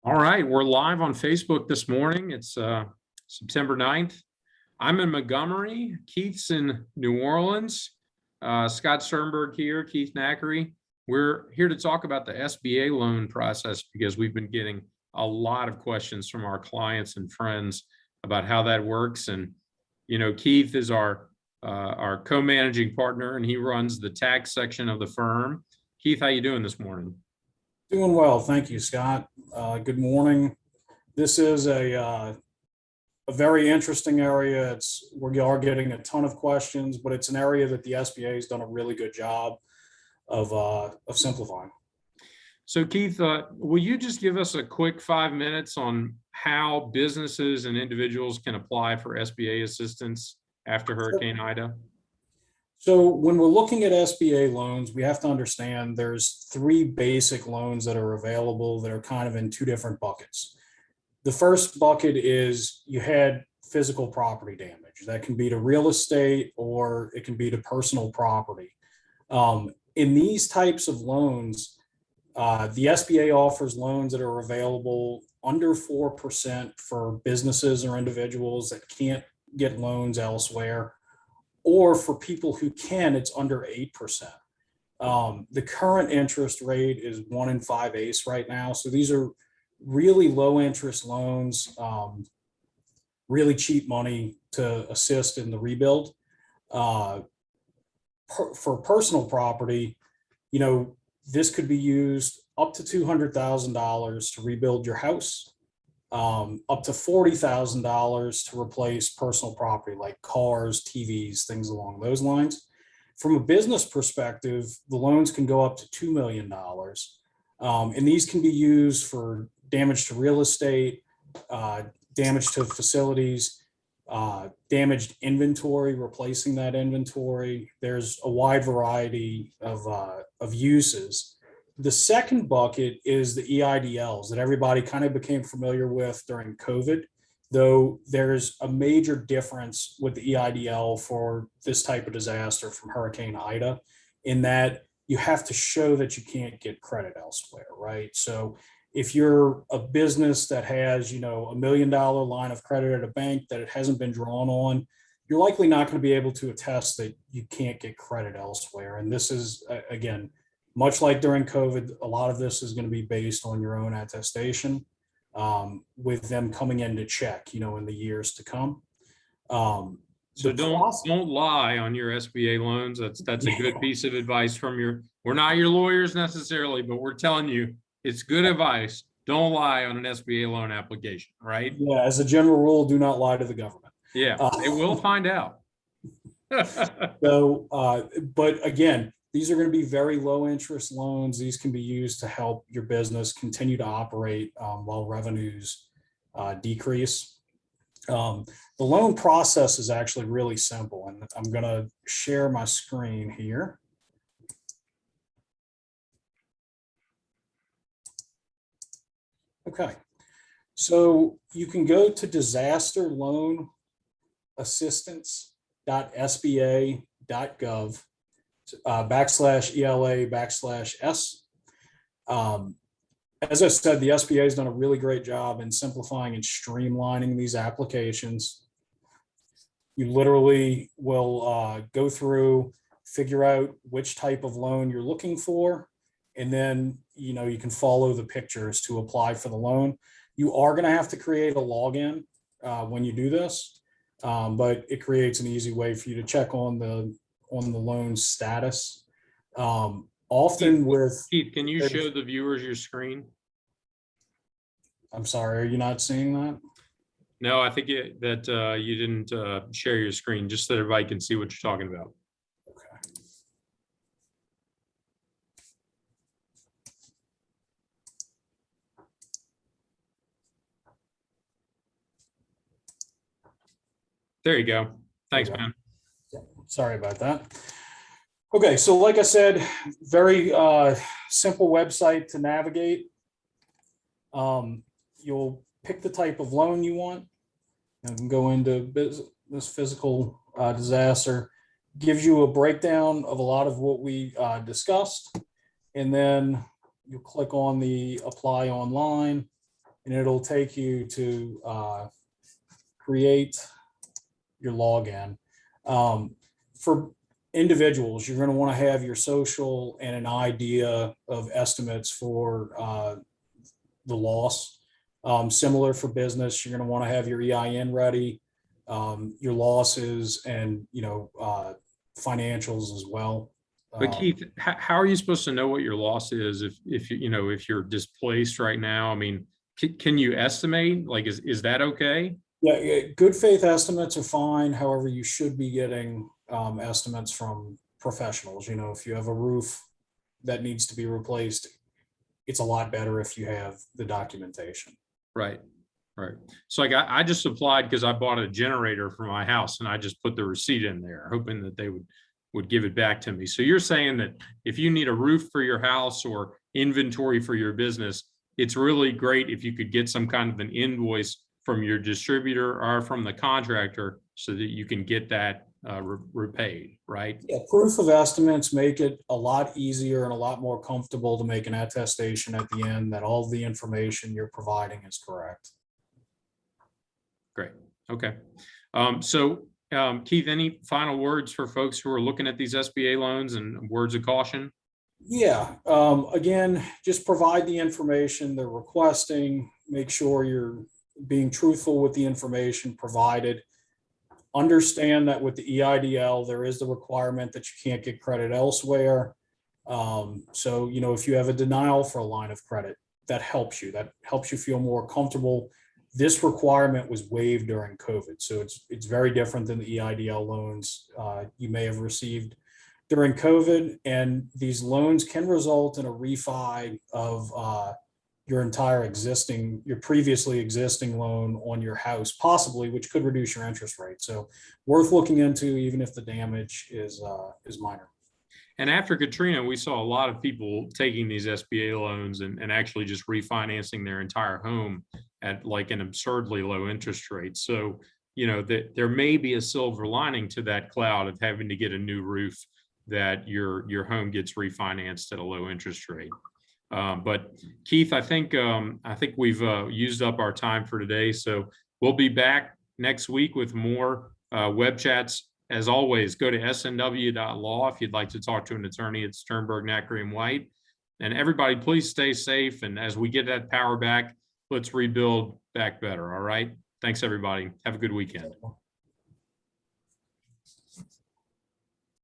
All right, we're live on Facebook this morning. It's September 9th. I'm in Montgomery. Keith's in New Orleans. Scott Sternberg here, Keith Naccari. We're here to talk about the SBA loan process because we've been getting a lot of questions from our clients and friends about how that works. And, you know, Keith is our co-managing partner, and he runs the tax section of the firm. Keith, how you doing this morning? Doing well, thank you, Scott. Good morning. This is a very interesting area. We are getting a ton of questions, but it's an area that the SBA has done a really good job of simplifying. So Keith, will you just give us a quick 5 minutes on how businesses and individuals can apply for SBA assistance after Hurricane Ida? So when we're looking at SBA loans, we have to understand there's three basic loans that are available that are kind of in two different buckets. The first bucket is you had physical property damage. That can be to real estate or it can be to personal property. In these types of loans, the SBA offers loans that are available under 4% for businesses or individuals that can't get loans elsewhere. Or for people who can, it's under 8%. The current interest rate is 1 5/8 right now. So these are really low interest loans, really cheap money to assist in the rebuild. For personal property, you know, this could be used up to $200,000 to rebuild your house. Up to $40,000 to replace personal property like cars, TVs, things along those lines. From a business perspective, the loans can go up to $2 million. And these can be used for damage to real estate, damage to facilities, damaged inventory, replacing that inventory. There's a wide variety of uses. The second bucket is the EIDLs that everybody kind of became familiar with during COVID, though there's a major difference with the EIDL for this type of disaster from Hurricane Ida in that you have to show that you can't get credit elsewhere, right? So if you're a business that has, you know, $1 million line of credit at a bank that it hasn't been drawn on, you're likely not going to be able to attest that you can't get credit elsewhere. And this is, again, much like during COVID, a lot of this is going to be based on your own attestation, with them coming in to check, you know, in the years to come. So don't lie on your SBA loans. That's a good piece of advice from we're not your lawyers necessarily, but we're telling you it's good advice. Don't lie on an SBA loan application, right? Yeah, as a general rule, do not lie to the government. Yeah, they will find out. So, but again, these are going to be very low interest loans. These can be used to help your business continue to operate while revenues decrease. The loan process is actually really simple, and I'm going to share my screen here. Okay, so you can go to disasterloanassistance.sba.gov /ELA/S. As I said, the SBA has done a really great job in simplifying and streamlining these applications. You literally will go through, figure out which type of loan you're looking for, and then, you know, you can follow the pictures to apply for the loan. You are going to have to create a login when you do this, but it creates an easy way for you to check on the loan status. Often with Keith, can you show the viewers your screen? I'm sorry, are you not seeing that? No, I think you didn't share your screen, just so everybody can see what you're talking about. Okay. There you go. Thanks, man. Sorry about that. Okay, so like I said, very simple website to navigate. You'll pick the type of loan you want. You can go into this physical disaster. Gives you a breakdown of a lot of what we discussed, and then you click on the apply online. and it'll take you to create your login. For individuals, you're going to want to have your social and an idea of estimates for the loss. Similar for business, you're going to want to have your EIN ready, your losses, and financials as well. But Keith, how are you supposed to know what your loss is if if you're displaced right now? I mean, can you estimate? Like, is that okay? Yeah, good faith estimates are fine. However, you should be getting estimates from professionals. If you have a roof that needs to be replaced, it's a lot better if you have the documentation. Right. So like I just applied because I bought a generator for my house, and I just put the receipt in there, hoping that they would give it back to me. So you're saying that if you need a roof for your house or inventory for your business, it's really great if you could get some kind of an invoice from your distributor or from the contractor so that you can get that repaid, right? Yeah, proof of estimates make it a lot easier and a lot more comfortable to make an attestation at the end that all the information you're providing is correct. Great. Okay. Keith, any final words for folks who are looking at these SBA loans and words of caution? Yeah. Again, just provide the information they're requesting. Make sure you're being truthful with the information provided. Understand that with the EIDL, there is the requirement that you can't get credit elsewhere. So, if you have a denial for a line of credit, that helps you. That helps you feel more comfortable. This requirement was waived during COVID, so it's very different than the EIDL loans you may have received during COVID. And these loans can result in a refi of your previously existing loan on your house, possibly, which could reduce your interest rate. So worth looking into, even if the damage is minor. And after Katrina, we saw a lot of people taking these SBA loans and actually just refinancing their entire home at like an absurdly low interest rate. So, there may be a silver lining to that cloud of having to get a new roof, that your home gets refinanced at a low interest rate. But Keith, I think we've used up our time for today. So we'll be back next week with more web chats. As always, go to snw.law if you'd like to talk to an attorney at Sternberg, Naccari, and White. And everybody, please stay safe. And as we get that power back, let's rebuild back better. All right. Thanks, everybody. Have a good weekend.